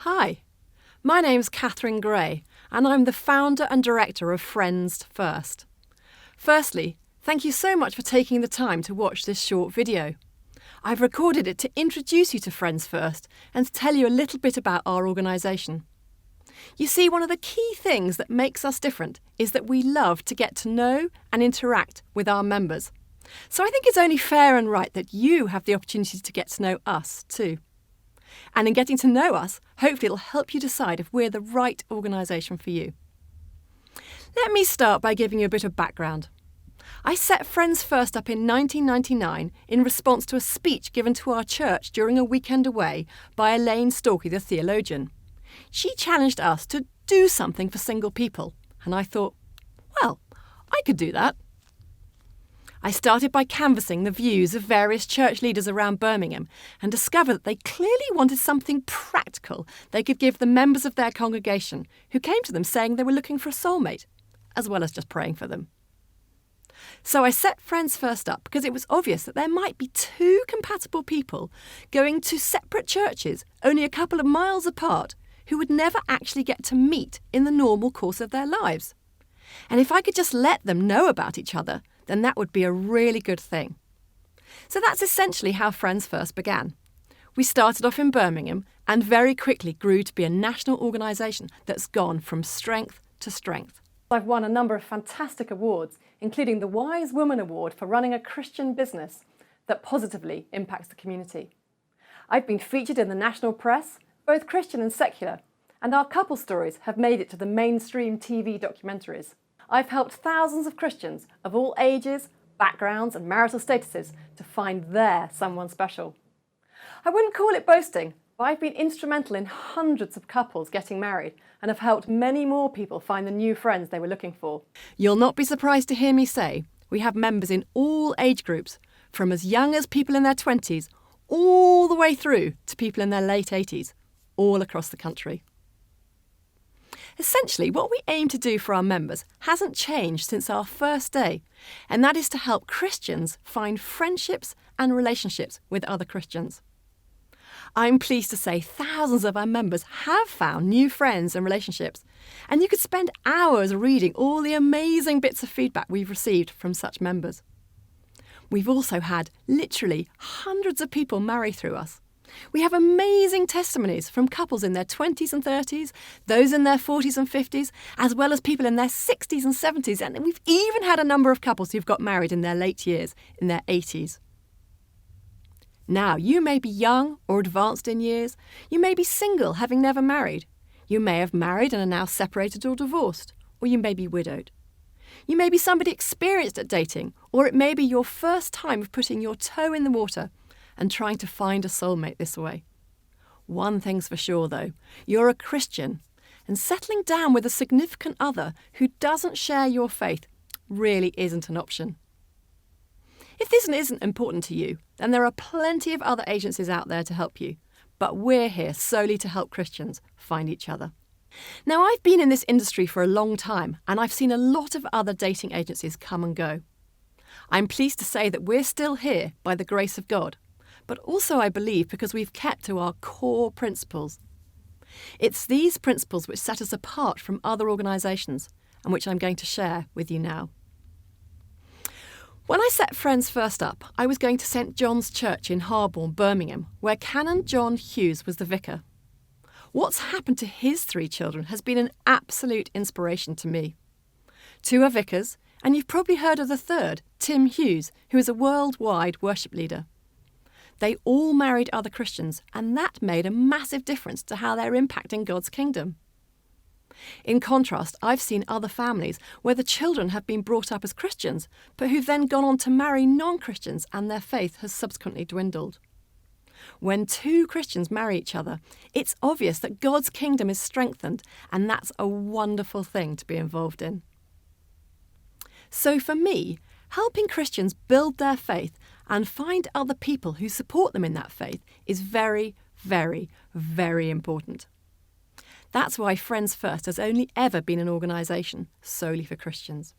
Hi, my name's Katharine Gray, and I'm the founder and director of Friends First. Firstly, thank you so much for taking the time to watch this short video. I've recorded it to introduce you to Friends First and to tell you a little bit about our organisation. You see, one of the key things that makes us different is that we love to get to know and interact with our members. So I think it's only fair and right that you have the opportunity to get to know us too. And in getting to know us, hopefully it'll help you decide if we're the right organisation for you. Let me start by giving you a bit of background. I set Friends First up in 1999 in response to a speech given to our church during a weekend away by Elaine Stalky, the theologian. She challenged us to do something for single people, and I thought, well, I could do that. I started by canvassing the views of various church leaders around Birmingham and discovered that they clearly wanted something practical they could give the members of their congregation who came to them saying they were looking for a soulmate, as well as just praying for them. So I set Friends First up because it was obvious that there might be two compatible people going to separate churches only a couple of miles apart who would never actually get to meet in the normal course of their lives. And if I could just let them know about each other, then that would be a really good thing. So that's essentially how Friends First began. We started off in Birmingham and very quickly grew to be a national organisation that's gone from strength to strength. I've won a number of fantastic awards, including the Wise Woman Award for running a Christian business that positively impacts the community. I've been featured in the national press, both Christian and secular, and our couple stories have made it to the mainstream TV documentaries. I've helped thousands of Christians of all ages, backgrounds and marital statuses to find their someone special. I wouldn't call it boasting, but I've been instrumental in hundreds of couples getting married and have helped many more people find the new friends they were looking for. You'll not be surprised to hear me say we have members in all age groups, from as young as people in their 20s all the way through to people in their late 80s, all across the country. Essentially, what we aim to do for our members hasn't changed since our first day, and that is to help Christians find friendships and relationships with other Christians. I'm pleased to say thousands of our members have found new friends and relationships, and you could spend hours reading all the amazing bits of feedback we've received from such members. We've also had literally hundreds of people marry through us. We have amazing testimonies from couples in their 20s and 30s, those in their 40s and 50s, as well as people in their 60s and 70s, and we've even had a number of couples who've got married in their late years, in their 80s. Now, you may be young or advanced in years. You may be single, having never married. You may have married and are now separated or divorced, or you may be widowed. You may be somebody experienced at dating, or it may be your first time of putting your toe in the water and trying to find a soulmate this way. One thing's for sure, though, you're a Christian, and settling down with a significant other who doesn't share your faith really isn't an option. If this isn't important to you, then there are plenty of other agencies out there to help you, but we're here solely to help Christians find each other. Now, I've been in this industry for a long time, and I've seen a lot of other dating agencies come and go. I'm pleased to say that we're still here by the grace of God, but also I believe because we've kept to our core principles. It's these principles which set us apart from other organisations and which I'm going to share with you now. When I set Friends First up, I was going to St John's Church in Harborne, Birmingham, where Canon John Hughes was the vicar. What's happened to his 3 children has been an absolute inspiration to me. 2 are vicars, and you've probably heard of the third, Tim Hughes, who is a worldwide worship leader. They all married other Christians, and that made a massive difference to how they're impacting God's kingdom. In contrast, I've seen other families where the children have been brought up as Christians, but who've then gone on to marry non-Christians and their faith has subsequently dwindled. When 2 Christians marry each other, it's obvious that God's kingdom is strengthened, and that's a wonderful thing to be involved in. So for me, helping Christians build their faith and find other people who support them in that faith is very, very, very important. That's why Friends First has only ever been an organisation solely for Christians.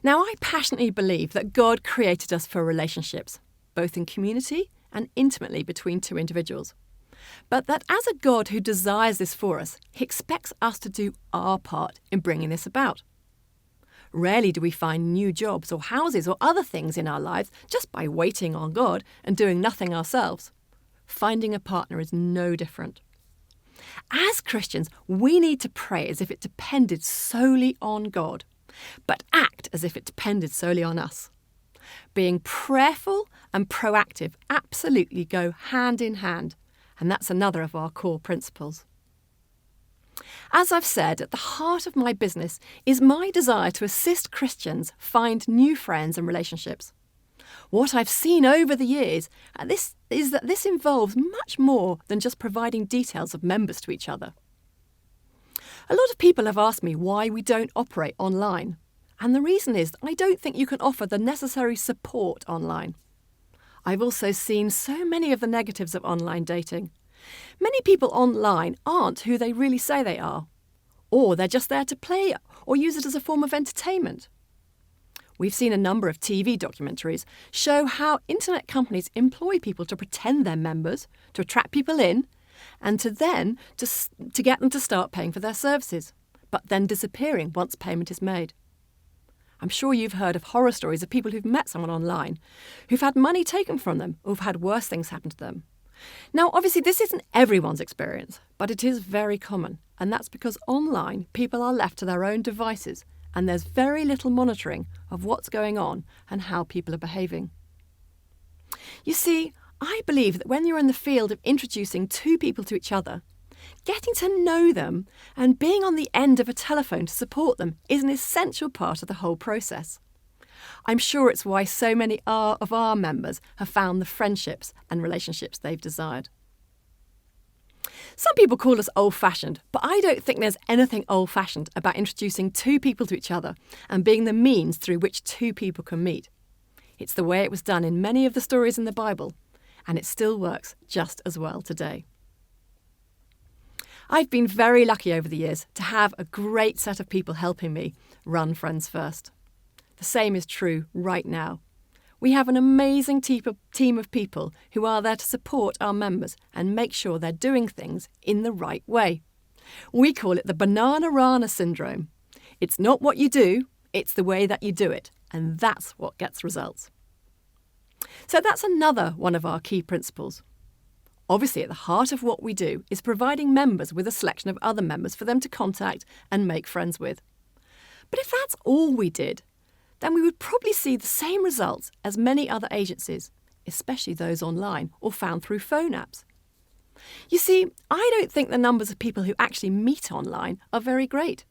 Now, I passionately believe that God created us for relationships, both in community and intimately between 2 individuals. but that as a God who desires this for us, he expects us to do our part in bringing this about. Rarely do we find new jobs or houses or other things in our lives just by waiting on God and doing nothing ourselves. Finding a partner is no different. As Christians, we need to pray as if it depended solely on God, but act as if it depended solely on us. Being prayerful and proactive absolutely go hand in hand, and that's another of our core principles. As I've said, at the heart of my business is my desire to assist Christians find new friends and relationships. What I've seen over the years is that this involves much more than just providing details of members to each other. A lot of people have asked me why we don't operate online, and the reason is that I don't think you can offer the necessary support online. I've also seen so many of the negatives of online dating. Many people online aren't who they really say they are, or they're just there to play or use it as a form of entertainment. We've seen a number of TV documentaries show how internet companies employ people to pretend they're members, to attract people in, and to get them to start paying for their services, but then disappearing once payment is made. I'm sure you've heard of horror stories of people who've met someone online, who've had money taken from them, or who've had worse things happen to them. Now, obviously, this isn't everyone's experience, but it is very common, and that's because online people are left to their own devices, and there's very little monitoring of what's going on and how people are behaving. You see, I believe that when you're in the field of introducing two people to each other, getting to know them and being on the end of a telephone to support them is an essential part of the whole process. I'm sure it's why so many of our members have found the friendships and relationships they've desired. Some people call us old-fashioned, but I don't think there's anything old-fashioned about introducing two people to each other and being the means through which two people can meet. It's the way it was done in many of the stories in the Bible, and it still works just as well today. I've been very lucky over the years to have a great set of people helping me run Friends First. The same is true right now. We have an amazing team of people who are there to support our members and make sure they're doing things in the right way. We call it the banana rana syndrome. It's not what you do, it's the way that you do it, and that's what gets results. So that's another one of our key principles. Obviously, at the heart of what we do is providing members with a selection of other members for them to contact and make friends with. But if that's all we did, then we would probably see the same results as many other agencies, especially those online or found through phone apps. You see, I don't think the numbers of people who actually meet online are very great.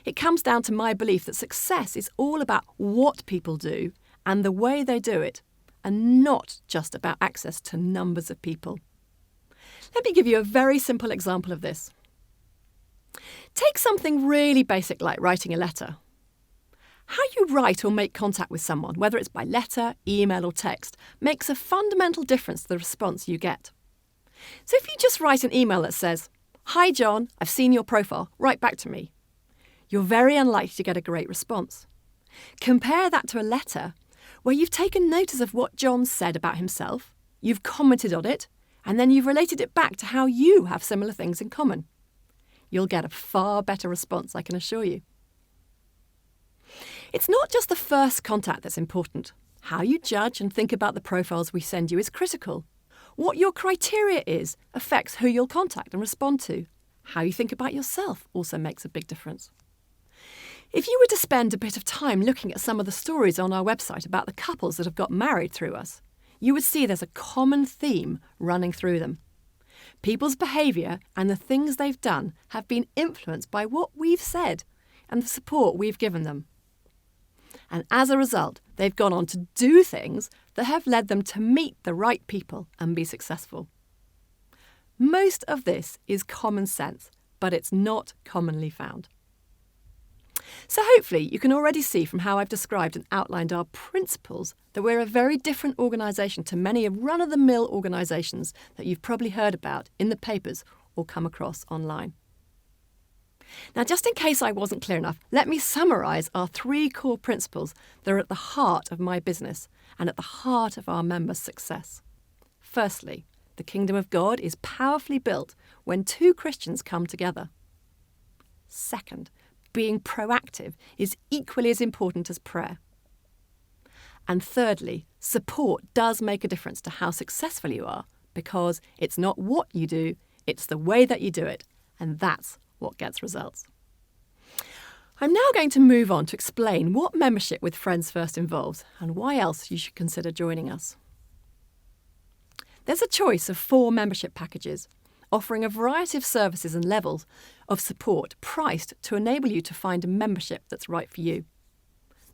It comes down to my belief that success is all about what people do and the way they do it, and not just about access to numbers of people. Let me give you a very simple example of this. Take something really basic like writing a letter. How you write or make contact with someone, whether it's by letter, email or text, makes a fundamental difference to the response you get. So if you just write an email that says, "Hi John, I've seen your profile, write back to me," you're very unlikely to get a great response. Compare that to a letter where you've taken notice of what John said about himself, you've commented on it, and then you've related it back to how you have similar things in common. You'll get a far better response, I can assure you. It's not just the first contact that's important. How you judge and think about the profiles we send you is critical. What your criteria is affects who you'll contact and respond to. How you think about yourself also makes a big difference. If you were to spend a bit of time looking at some of the stories on our website about the couples that have got married through us, you would see there's a common theme running through them. People's behaviour and the things they've done have been influenced by what we've said and the support we've given them. And as a result, they've gone on to do things that have led them to meet the right people and be successful. Most of this is common sense, but it's not commonly found. So hopefully you can already see from how I've described and outlined our principles that we're a very different organisation to many of run-of-the-mill organisations that you've probably heard about in the papers or come across online. Now, just in case I wasn't clear enough, let me summarise our 3 core principles that are at the heart of my business and at the heart of our members' success. Firstly, The kingdom of God is powerfully built when two Christians come together. Second, being proactive is equally as important as prayer. And thirdly, support does make a difference to how successful you are, because it's not what you do, it's the way that you do it, and that's what gets results. I'm now going to move on to explain what membership with Friends First involves and why else you should consider joining us. There's a choice of 4 membership packages, offering a variety of services and levels of support priced to enable you to find a membership that's right for you.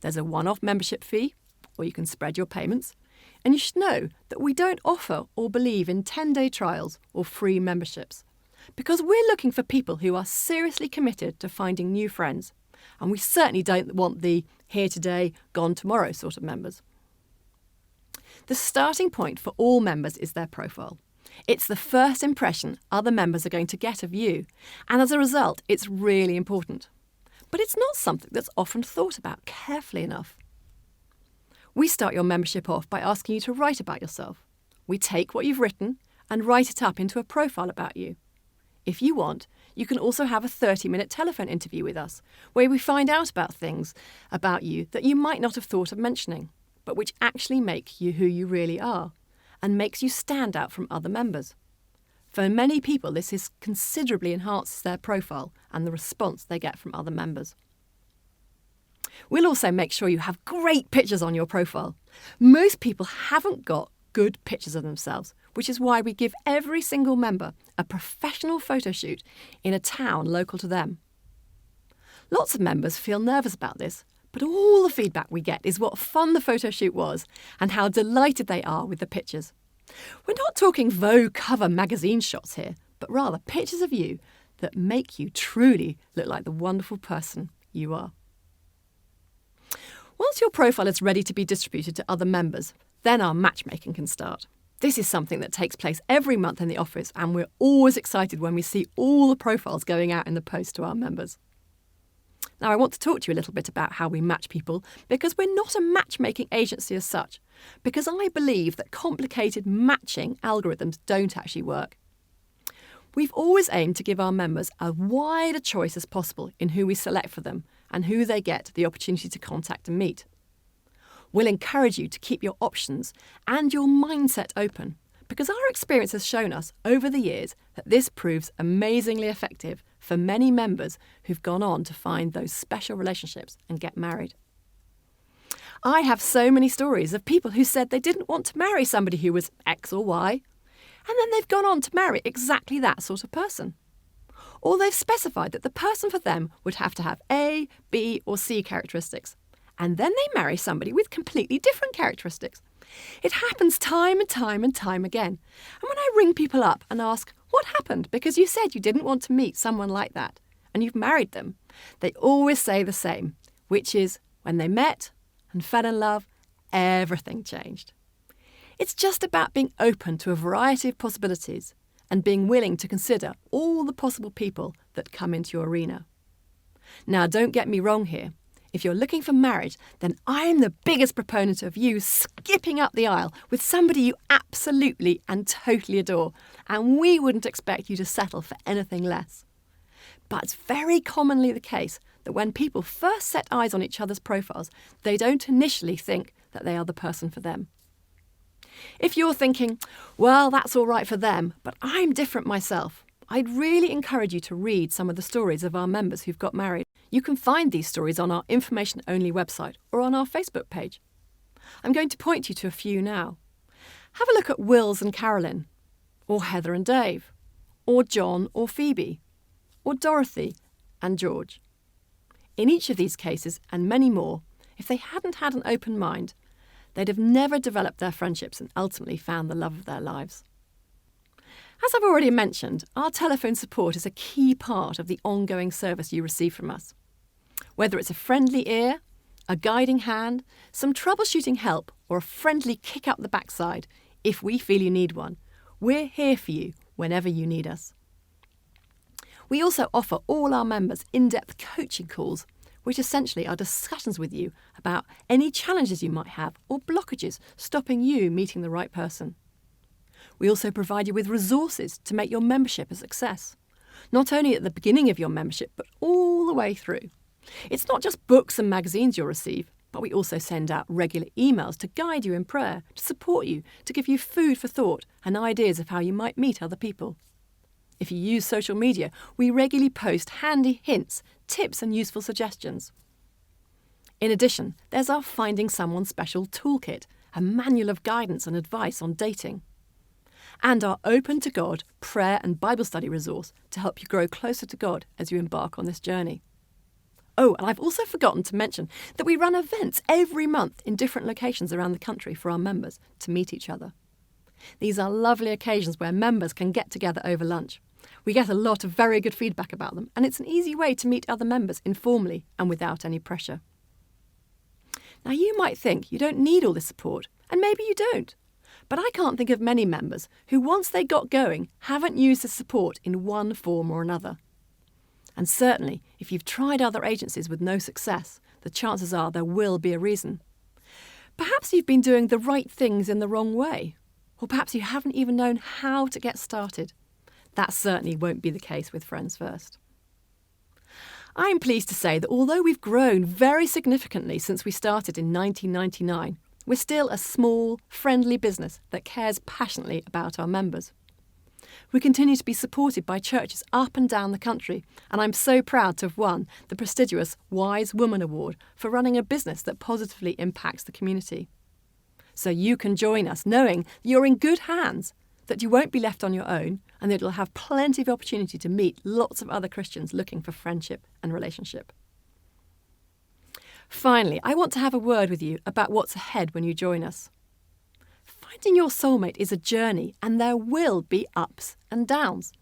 There's a one-off membership fee, or you can spread your payments, and you should know that we don't offer or believe in 10-day trials or free memberships, because we're looking for people who are seriously committed to finding new friends, and we certainly don't want the here today, gone tomorrow sort of members. The starting point for all members is their profile. It's the first impression other members are going to get of you, and as a result, it's really important. But it's not something that's often thought about carefully enough. We start your membership off by asking you to write about yourself. We take what you've written and write it up into a profile about you. If you want, you can also have a 30-minute telephone interview with us, where we find out about things about you that you might not have thought of mentioning, but which actually make you who you really are, and makes you stand out from other members. For many people, this considerably enhances their profile and the response they get from other members. We'll also make sure you have great pictures on your profile. Most people haven't got good pictures of themselves, which is why we give every single member a professional photo shoot in a town local to them. Lots of members feel nervous about this, but all the feedback we get is what fun the photo shoot was and how delighted they are with the pictures. We're not talking Vogue cover magazine shots here, but rather pictures of you that make you truly look like the wonderful person you are. Once your profile is ready to be distributed to other members, then our matchmaking can start. This is something that takes place every month in the office, and we're always excited when we see all the profiles going out in the post to our members. Now, I want to talk to you a little bit about how we match people, because we're not a matchmaking agency as such, because I believe that complicated matching algorithms don't actually work. We've always aimed to give our members as wide a choice as possible in who we select for them and who they get the opportunity to contact and meet. We'll encourage you to keep your options and your mindset open, because our experience has shown us over the years that this proves amazingly effective for many members who've gone on to find those special relationships and get married. I have so many stories of people who said they didn't want to marry somebody who was X or Y, and then they've gone on to marry exactly that sort of person. Or they've specified that the person for them would have to have A, B or C characteristics, and then they marry somebody with completely different characteristics. It happens time and time and time again. And when I ring people up and ask, what happened? Because you said you didn't want to meet someone like that, and you've married them, they always say the same, which is when they met and fell in love, everything changed. It's just about being open to a variety of possibilities and being willing to consider all the possible people that come into your arena. Now, don't get me wrong here. If you're looking for marriage, then I'm the biggest proponent of you skipping up the aisle with somebody you absolutely and totally adore, and we wouldn't expect you to settle for anything less. But it's very commonly the case that when people first set eyes on each other's profiles, they don't initially think that they are the person for them. If you're thinking, well, that's all right for them, but I'm different myself, I'd really encourage you to read some of the stories of our members who've got married. You can find these stories on our information-only website or on our Facebook page. I'm going to point you to a few now. Have a look at Wills and Carolyn, or Heather and Dave, or John or Phoebe, or Dorothy and George. In each of these cases, and many more, if they hadn't had an open mind, they'd have never developed their friendships and ultimately found the love of their lives. As I've already mentioned, our telephone support is a key part of the ongoing service you receive from us. Whether it's a friendly ear, a guiding hand, some troubleshooting help, or a friendly kick up the backside, if we feel you need one, we're here for you whenever you need us. We also offer all our members in-depth coaching calls, which essentially are discussions with you about any challenges you might have or blockages stopping you meeting the right person. We also provide you with resources to make your membership a success, not only at the beginning of your membership, but all the way through. It's not just books and magazines you'll receive, but we also send out regular emails to guide you in prayer, to support you, to give you food for thought and ideas of how you might meet other people. If you use social media, we regularly post handy hints, tips and useful suggestions. In addition, there's our Finding Someone Special toolkit, a manual of guidance and advice on dating. And our Open to God prayer and Bible study resource to help you grow closer to God as you embark on this journey. Oh, and I've also forgotten to mention that we run events every month in different locations around the country for our members to meet each other. These are lovely occasions where members can get together over lunch. We get a lot of very good feedback about them, and it's an easy way to meet other members informally and without any pressure. Now, you might think you don't need all this support, and maybe you don't. But I can't think of many members who, once they got going, haven't used the support in one form or another. And certainly, if you've tried other agencies with no success, the chances are there will be a reason. Perhaps you've been doing the right things in the wrong way, or perhaps you haven't even known how to get started. That certainly won't be the case with Friends First. I'm pleased to say that although we've grown very significantly since we started in 1999, we're still a small, friendly business that cares passionately about our members. We continue to be supported by churches up and down the country, and I'm so proud to have won the prestigious Wise Woman Award for running a business that positively impacts the community. So you can join us knowing you're in good hands, that you won't be left on your own, and that you'll have plenty of opportunity to meet lots of other Christians looking for friendship and relationship. Finally, I want to have a word with you about what's ahead when you join us. Finding your soulmate is a journey, and there will be ups and downs.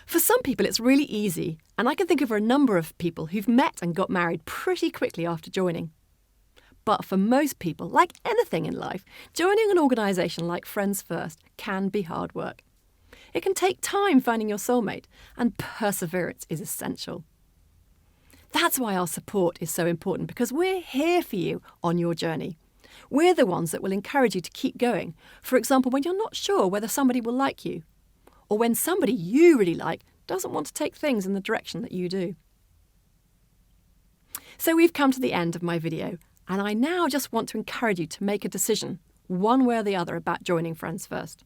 For some people, it's really easy, and I can think of a number of people who've met and got married pretty quickly after joining. But for most people, like anything in life, joining an organisation like Friends First can be hard work. It can take time finding your soulmate, and perseverance is essential. That's why our support is so important, because we're here for you on your journey. We're the ones that will encourage you to keep going. For example, when you're not sure whether somebody will like you, or when somebody you really like doesn't want to take things in the direction that you do. So we've come to the end of my video, and I now just want to encourage you to make a decision, one way or the other, about joining Friends First.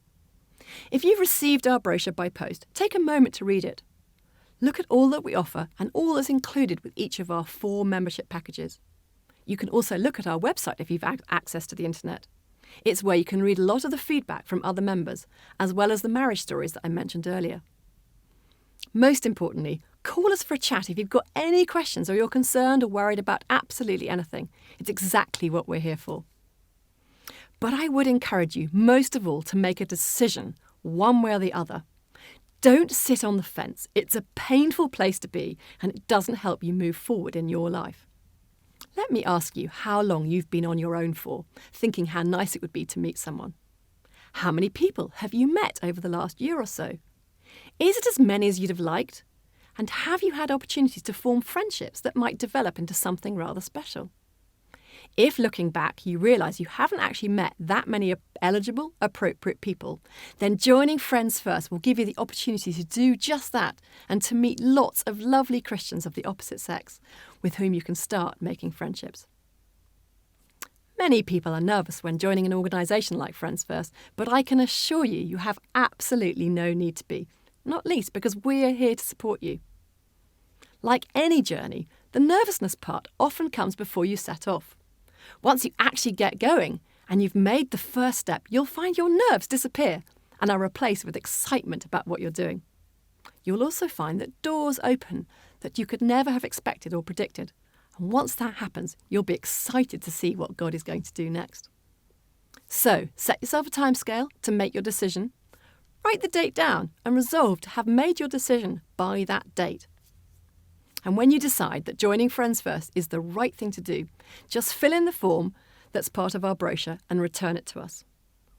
If you've received our brochure by post, take a moment to read it. Look at all that we offer and all that's included with each of our 4 membership packages. You can also look at our website if you've access to the internet. It's where you can read a lot of the feedback from other members, as well as the marriage stories that I mentioned earlier. Most importantly, call us for a chat if you've got any questions or you're concerned or worried about absolutely anything. It's exactly what we're here for. But I would encourage you, most of all, to make a decision, one way or the other. Don't sit on the fence. It's a painful place to be, and it doesn't help you move forward in your life. Let me ask you how long you've been on your own for, thinking how nice it would be to meet someone. How many people have you met over the last year or so? Is it as many as you'd have liked? And have you had opportunities to form friendships that might develop into something rather special? If looking back you realise you haven't actually met that many eligible, appropriate people, then joining Friends First will give you the opportunity to do just that and to meet lots of lovely Christians of the opposite sex with whom you can start making friendships. Many people are nervous when joining an organisation like Friends First, but I can assure you, you have absolutely no need to be, not least because we're here to support you. Like any journey, the nervousness part often comes before you set off. Once you actually get going and you've made the first step, you'll find your nerves disappear and are replaced with excitement about what you're doing. You'll also find that doors open that you could never have expected or predicted. And once that happens, you'll be excited to see what God is going to do next. So, set yourself a timescale to make your decision. Write the date down and resolve to have made your decision by that date. And when you decide that joining Friends First is the right thing to do, just fill in the form that's part of our brochure and return it to us.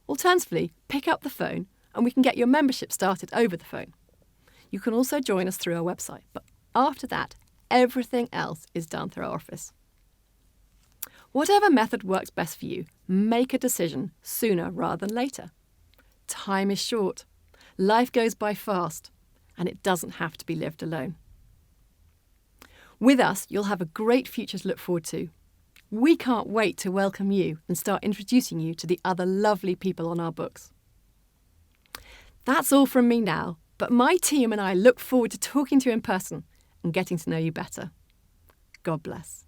Alternatively, pick up the phone and we can get your membership started over the phone. You can also join us through our website, but after that, everything else is done through our office. Whatever method works best for you, make a decision sooner rather than later. time is short, life goes by fast, and it doesn't have to be lived alone. With us, you'll have a great future to look forward to. We can't wait to welcome you and start introducing you to the other lovely people on our books. That's all from me now, but my team and I look forward to talking to you in person and getting to know you better. God bless.